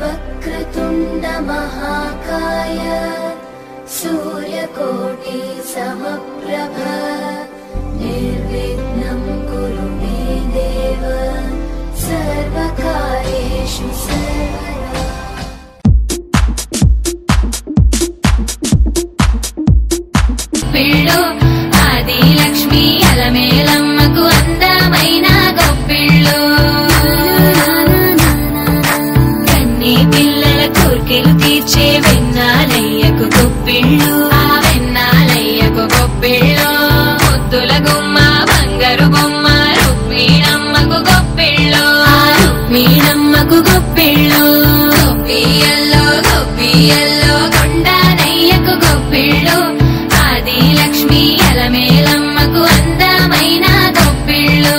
वक्रतुंड महाकाय सूर्यकोटि समप्रभ निर्विघ्नं कुरु मे देव सर्वकार्येषु सर्वदा। पिल्लो आदि लक्ष्मी अलमेलम्मकु अंदमैन गोप्पिल्लो कन्नी पिल्लल कोर्केलु तीर्चे वेन्नालय्यकु गोप्पिल्लो आ वेन्नालय्यकु गोप्पिल्लो मुद्दुल गुम्म बंगारु बोम्म रुक्मिणम्मकु गोप्पिल्लो आ रुक्मिणम्मकु गोप्पिल्लो गोप्पियल्लो गोप्पियल्लो కొండనయ్యకు గొప్పిళ్ళు ఆది లక్ష్మి అలమేలమ్మకు అందమైన గొప్పిళ్ళు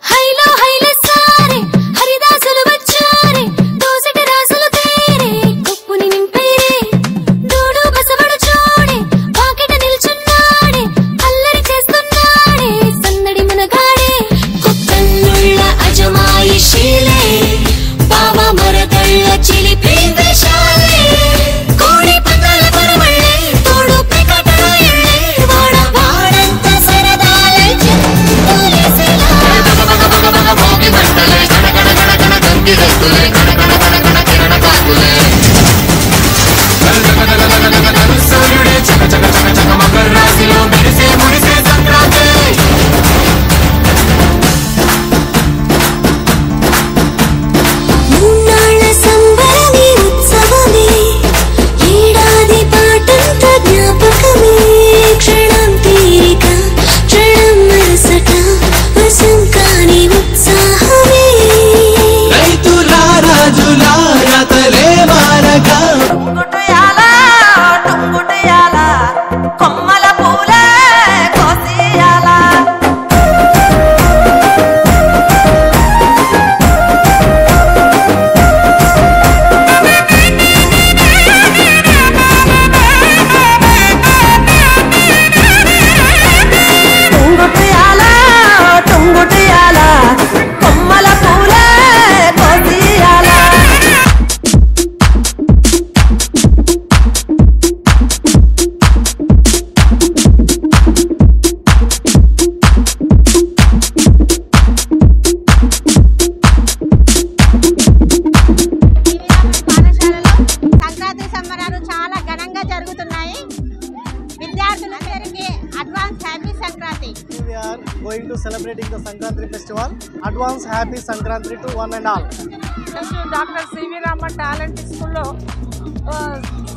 హైలో హైలో సారే హరిదాసులు వచ్చారే దోసటి రాసులు తేరే కొప్పుని నింపేరే దూడు బసవడు చూడే పాకెట నిల్చున్నాడే అల్లరి చేస్తున్నాడే సందడి మునగాడే కొత్తల్లుళ్ళ అజమాయిషీలే పావ మరదళ్ళ చిలిపి వేషాలే కోడి పందాల పరమళ్ళే తోడు పెకటల ఎళ్ళే వాడ వాడంత సరదాలే చెప్పులేసేలా భోగి మంటలే కణకణ కణకణ కంకి దస్తులే కణకణ కణకణ కిరణ కాకులే సూర్యుడే చక చక చక చక మకర రాశిలో మెరిసే మురిసే సంక్రాంతి మూన్నాళ్ళ సంబరమే ఉత్సవమే ఏడాది పాటంత జ్ఞాపకమే క్షణం తీరిక క్షణం మరసట వశం కాని ఉత్సాహమే రైతుల రాజుల రతలే మారక టుంగుటయాల కొమ్మల పూలే కోసియాల టుంగుటయాల కొమ్మల పూలే కోసియాల పాఠశాలలో సంక్రాంతి సంబరాలు చాలా ఘనంగా జరుగుతున్నాయి. విద్యార్థులందరికీ advance happy Sankranti. We are going to celebrating the Sankranti festival. Advance happy Sankranti to one and all. Doctor CV Raman talent స్కూల్లో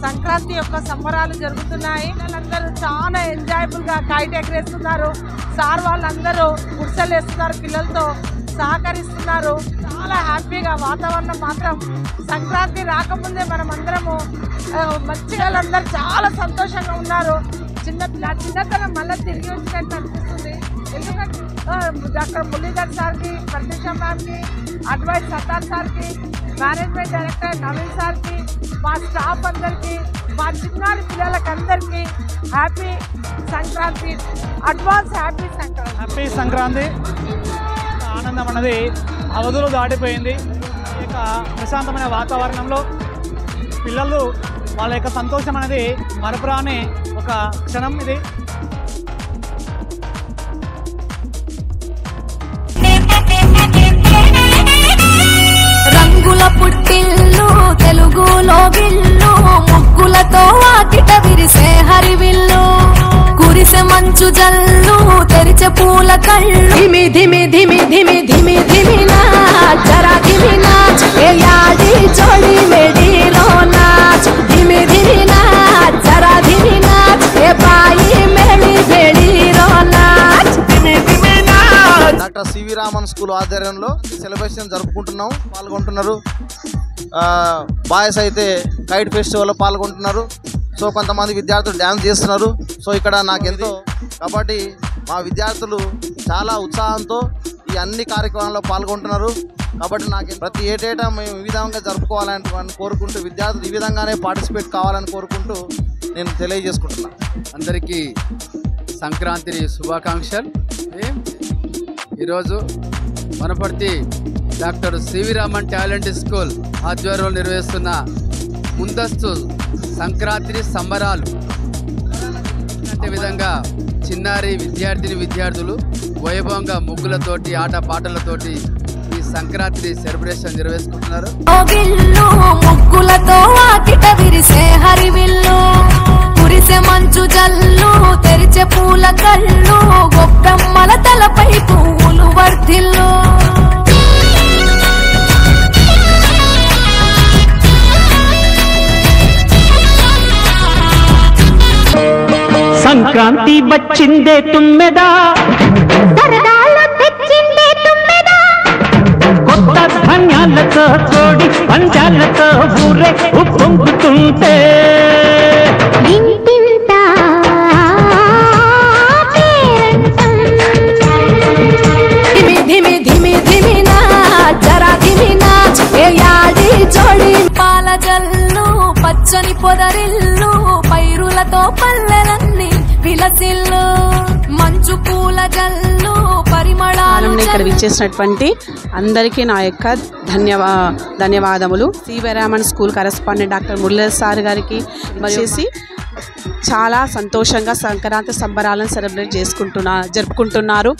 సంక్రాంతి యొక్క సంబరాలు జరుగుతున్నాయి. వాళ్ళందరూ చాలా ఎంజాయబుల్గా కైట్ ఎగరేస్తున్నారు. సార్ వాళ్ళందరూ గుడిసెలు వేస్తున్నారు, పిల్లలతో సహకరిస్తున్నారు. చాలా హ్యాపీగా వాతావరణం మాత్రం సంక్రాంతి రాకముందే మనం అందరము మంచిగా అందరూ చాలా సంతోషంగా ఉన్నారు. చిన్నతనం మళ్ళీ తిరిగి వచ్చినట్టు అనిపిస్తుంది. ఎందుకంటే డాక్టర్ మురళీధర్ సార్కి, ప్రత్యూష మ్యామ్కి, అడ్వైస్ సత్తార్ సార్కి, మేనేజ్మెంట్ డైరెక్టర్ నవీన్ సార్కి, మా స్టాఫ్ అందరికీ, మా చిన్నారి పిల్లలకందరికీ happy Sankranti, advance happy Sankranti. Happy Sankranti. ఆనందం అన్నది అవధులు దాటిపోయింది. ఇక ప్రశాంతమైన వాతావరణంలో పిల్లలు వాళ్ళ యొక్క సంతోషం అనేది మరపురాని ఒక క్షణం ఇది. రంగుల పుట్టిల్లు తెలుగులో గిల్లు ముగ్గులతో వాకిట విరిసే హరివిల్లు కురిసె మంచు జల్లు తెరిచే పూల కళ్ళు ధిమి ధిమి ధిమి ధిమి ధిమి ధిమి నాచ్ జరా ధిమి నాచ్ ఏ యాడి చోడి మెడిలో నాచ్ ధిమి ధిమి నాచ్ జరా ధిమి నాచ్ ఏ పాయి మెడి మెడిలో నాచ్ ధిమి ధిమి నాచ్. డాక్టర్ సివి రామన్ స్కూల్ ఆధ్వర్యంలో సెలబ్రేషన్ జరుపుకుంటున్నాం, పాల్గొంటున్నారు. బాయ్స్ అయితే కైట్ ఫెస్టివల్లో పాల్గొంటున్నారు. సో కొంతమంది విద్యార్థులు డ్యాన్స్ చేస్తున్నారు. సో ఇక్కడ నాకెంతో కాబట్టి మా విద్యార్థులు చాలా ఉత్సాహంతో ఈ అన్ని కార్యక్రమాల్లో పాల్గొంటున్నారు. కాబట్టి నాకు ప్రతి ఏటేటా మేము ఈ విధంగా జరుపుకోవాలని కోరుకుంటూ విద్యార్థులు ఈ విధంగానే పార్టిసిపేట్ కావాలని కోరుకుంటూ నేను తెలియజేసుకుంటున్నాను. అందరికీ సంక్రాంతి శుభాకాంక్షలు. ఈరోజు Wanaparthy doctor CV Raman talent school ఆధ్వర్యంలో నిర్వహిస్తున్న ముందస్తు సంక్రాంతి సంబరాలు అంటే విధంగా చిన్నారి విద్యార్థులు వైభవంగా ముగ్గులతోటి ఆట పాటలతోటి ఈ సంక్రాంతి సెలబ్రేషన్ నిర్వహించుకుంటున్నారు. ముగ్గులతో వాకిట విరిసే హరివిల్లు, కురిసే మంచు జల్లు, తెరిచే పూల కళ్ళు, గొప్పెమ్మల తలపై పువ్వులు వర్ధిల్లు. సంక్రాంతి వచ్చిందే తుమ్మెదా, కొత్త ధాన్యాలతో కోడి పంచాలతో ఊరే ఉప్పొంగుతుంటే ధిమి ధిమి ధిమి నాచ్, జరా ధిమి నాచ్, ఏ యాడి జోడి. పాల జల్లు, పచ్చని పొదరిల్లు, పైరులతో పల్లెలన్నీ విలసిల్లు, మంచు పూల జల్లు, పరిమళాలు. ఇక్కడ విచ్చేసినటువంటి అందరికీ నా యొక్క ధన్యవాదములు. CV Raman school correspondent doctor Murali sir గారికి వచ్చేసి చాలా సంతోషంగా సంక్రాంతి సంబరాలను సెలబ్రేట్ జరుపుకుంటున్నారు.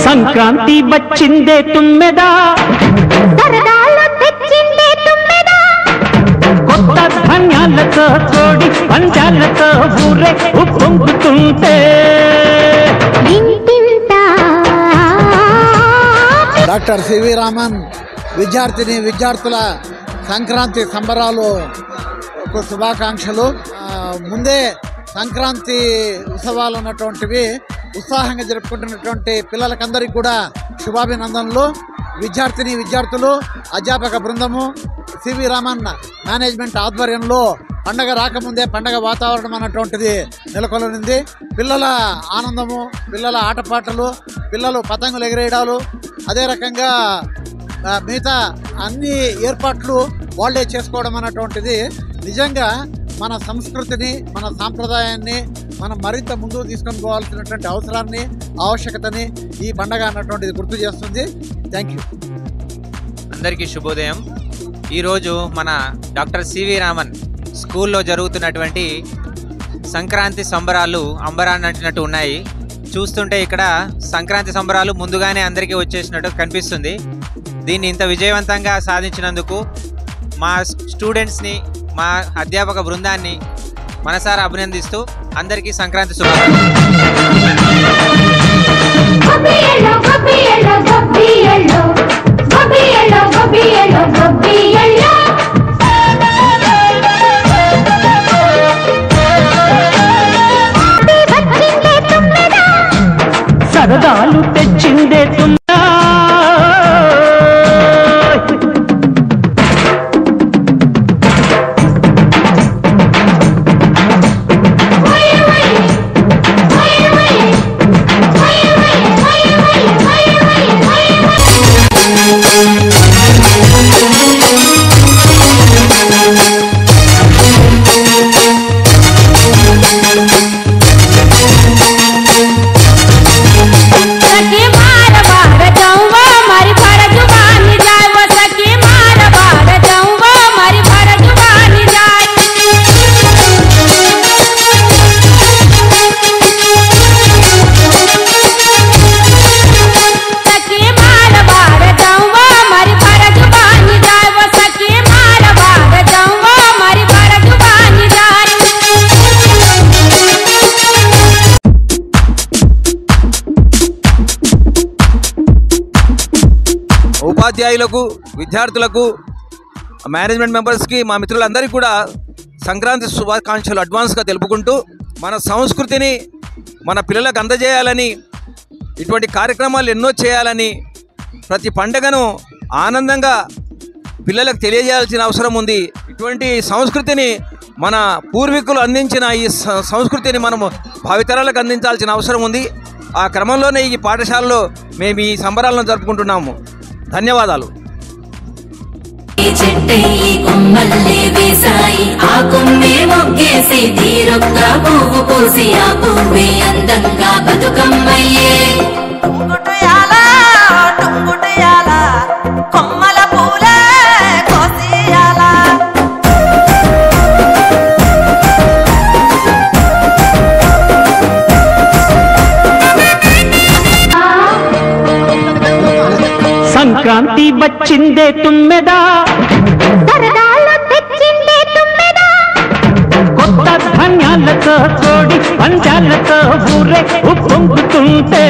సంక్రాంతి వచ్చిందే తుమ్మెదా, కొత్త ధాన్యాలతో కోడి పంచాలతో ఊరే ఉప్పొంగుతుంటే డాక్టర్ సివి రామన్ విద్యార్థుల సంక్రాంతి సంబరాలు శుభాకాంక్షలు. ముందే సంక్రాంతి ఉత్సవాలు ఉన్నటువంటివి ఉత్సాహంగా జరుపుకుంటున్నటువంటి పిల్లలకందరికీ కూడా శుభాభినందనలు. విద్యార్థులు అధ్యాపక బృందము సివి రామన్ మేనేజ్మెంట్ ఆధ్వర్యంలో పండగ రాకముందే పండగ వాతావరణం అన్నటువంటిది నెలకొల్లింది. పిల్లల ఆనందము, పిల్లల ఆటపాటలు, పిల్లలు పతంగులు ఎగిరేయడాలు, అదే రకంగా మిగతా అన్ని ఏర్పాట్లు వాళ్ళే చేసుకోవడం అన్నటువంటిది నిజంగా మన సంస్కృతిని, మన సాంప్రదాయాన్ని మనం మరింత ముందుకు తీసుకొని పోవాల్సినటువంటి అవసరాన్ని, ఆవశ్యకతని ఈ పండగ అన్నటువంటిది గుర్తు చేస్తుంది. Thank you. అందరికీ శుభోదయం. ఈరోజు మన డాక్టర్ సివి రామన్ స్కూల్లో జరుగుతున్నటువంటి సంక్రాంతి సంబరాలు అంబరాన్నంటినట్టు ఉన్నాయి. చూస్తుంటే ఇక్కడ సంక్రాంతి సంబరాలు ముందుగానే అందరికీ వచ్చేసినట్టు కనిపిస్తుంది. దీన్ని ఇంత విజయవంతంగా సాధించినందుకు మా స్టూడెంట్స్ని, మా అధ్యాపక బృందాన్ని మనసారా అభినందిస్తూ అందరికీ సంక్రాంతి శుభాకాంక్షలు. సరదాలు తెచ్చిందే తుమ్మెదా, ఉపాధ్యాయులకు, విద్యార్థులకు, మేనేజ్మెంట్ మెంబర్స్కి, మా మిత్రులందరికీ కూడా సంక్రాంతి శుభాకాంక్షలు అడ్వాన్స్గా తెలుపుకుంటూ, మన సంస్కృతిని మన పిల్లలకు అందజేయాలని, ఇటువంటి కార్యక్రమాలు ఎన్నో చేయాలని, ప్రతి పండుగను ఆనందంగా పిల్లలకు తెలియజేయాల్సిన అవసరం ఉంది. ఇటువంటి సంస్కృతిని, మన పూర్వీకులు అందించిన ఈ సంస్కృతిని మనము భావితరాలకు అందించాల్సిన అవసరం ఉంది. ఆ క్రమంలోనే ఈ పాఠశాలలో మేము ఈ సంబరాలను జరుపుకుంటున్నాము. ధన్యవాదాలు. సంక్రాంతి వచ్చిందే తుమ్మెదా, కొత్త ధాన్యాలతో కోడి పంచాలతో ఊరే ఉప్పొంగుతుంటే,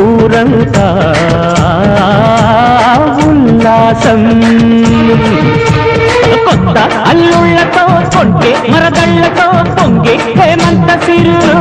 ఊరంతా ఉల్లాసం. కొత్త అల్లుళ్లతో, కొంటే మరదళ్లతో పొంగే హేమంత సిరులు.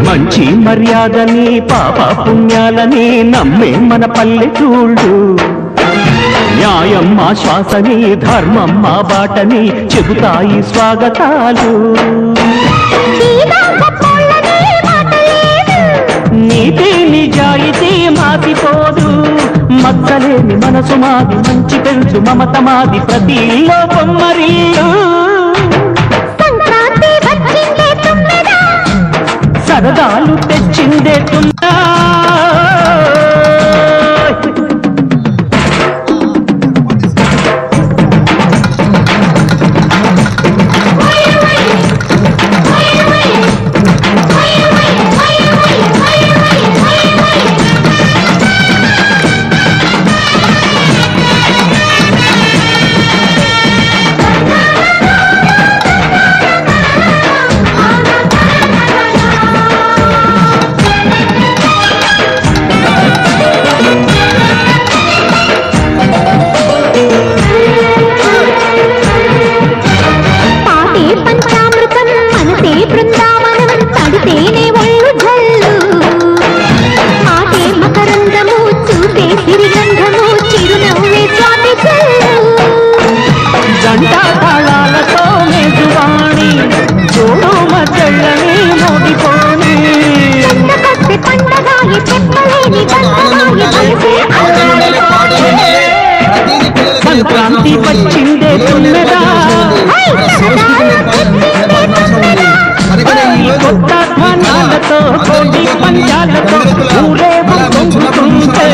మంచి మర్యాదని పాప పుణ్యాలని నమ్మే మన పల్లెటూళ్ళు. న్యాయం మా శ్వాసని ధర్మం మా బాటని చెబుతాయి స్వాగతాలు. నీతి నిజాయితీ మాసిపోదు, మక్కలేని మనసు మాది, మంచి పెంచు మమత మాది, ప్రతి ఇల్లో బొమ్మరిల్లు. సరదాలు తెచ్చిందే తున్నా. సంక్రాంతి వచ్చిందే తుమ్మెదా, కొత్త ధ్వనాలతో కోడి పంజాలతో ఊరేగు పొంగుతుంటే.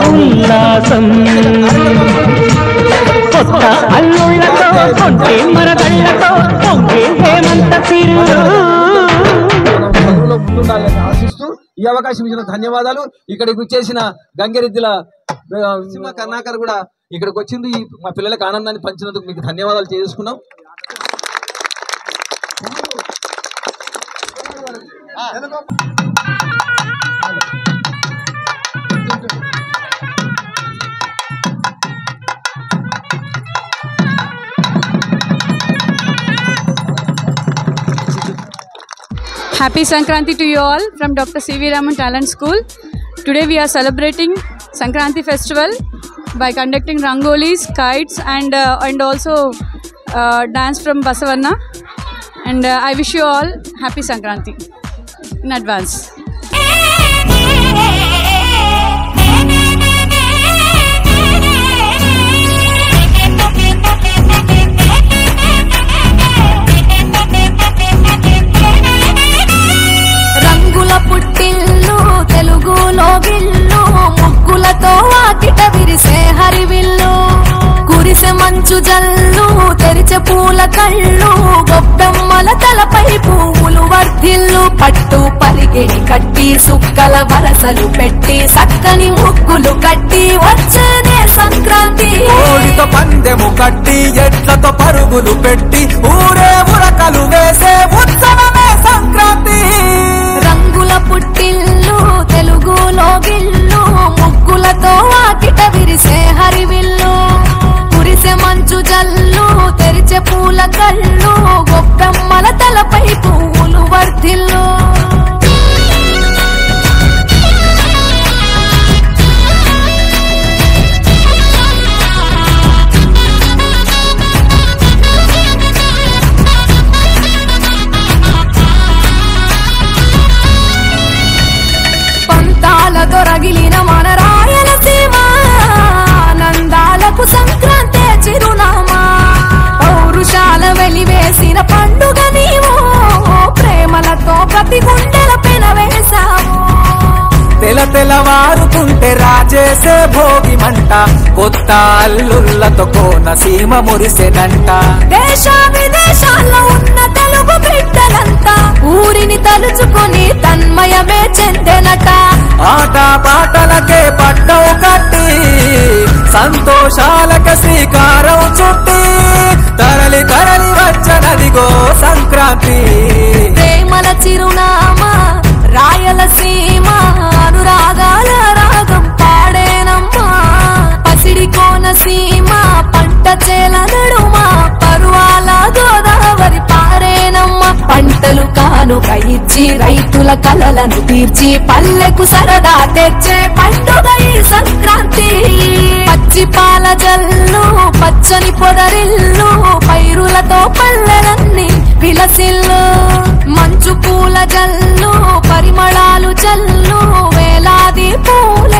ఉల్లాసం కొత్త అల్లుళ్ళతో కొంటే మరదళ్ళతో పొంగే హేమంత సిరులు. ముందుండాలని ఆశిస్తూ ఈ అవకాశం ఇచ్చిన ధన్యవాదాలు. ఇక్కడికి వచ్చేసిన గంగిరెద్దుల సింహ కర్ణాకర్ కూడా ఇక్కడికి వచ్చింది. మా పిల్లలకు ఆనందాన్ని పంచినందుకు మీకు ధన్యవాదాలు చేసుకున్నాం. Happy Sankranti to you all from Dr. C.V. Raman Talent School. Today we are celebrating Sankranti festival by conducting rangolis, kites and also dance from Basavanna. And I wish you all happy Sankranti in advance. పుట్టిల్లు తెలుగులో గిల్లు ముగ్గులతో వాకిట విరిసే హరివిల్లు కురిసె మంచు జల్లు తెరిచే పూల కళ్ళు గొబ్బెమ్మల తలపై పువ్వులు వర్ధిల్లు పట్టు పరిగెడి కట్టి సుక్కల వరసలు పెట్టి సక్కని ముగ్గులు కట్టి వచ్చేదే సంక్రాంతి. కోడితో పందెము కట్టి ఎట్లతో పరుగులు పెట్టి ఊరే ఉరకలు వేసే ఉత్సవమే సంక్రాంతి. రంగుల పుట్టిల్లు తెలుగులో గిల్లు ముగ్గులతో వాకిట విరిసే హరివిల్లు కురిసె మంచు జల్లు తెరిచే పూల కళ్ళు గొబ్బెమ్మల తలపై పువ్వులు వర్ధిల్లు. దొరగిలిన మన రాయలసీమ నందాలకు సంక్రాంతి చిరునామా పౌరుషాల వెలివేసిన పండుగ నీవు ప్రేమలతో ప్రతి గుండెల పెనవేశావు. తెలవారుతుంటే రాజేసే భోగి మంట కొత్త అల్లుళ్ళతో కోనసీమ మురిసెనంట. దేశ విదేశాల్లో ఉన్న తెలుగు బిడ్డలంతా ఊరిని తలుచుకుని తన్మయమే చెందెనట. ఆట పాటలకే పట్టం కట్టి సంతోషాలకి శ్రీకారం చుట్టి తరలి తరలి వచ్చనదిగో సంక్రాంతి. ప్రేమల చిరునామా రాయలసీమ అనురాగాల రాగం పాడే కానుక ఇచ్చి రైతుల కలలను తీర్చి పల్లెకు సరదా తెచ్చే పండుగ ఈ సంక్రాంతి. పచ్చి పాల జల్లు పచ్చని పొదరిల్లు పైరులతో పల్లెలన్నీ విలసిల్లు. మంచు పూల జల్లు పరిమళాలు చల్లు వేలాది పూల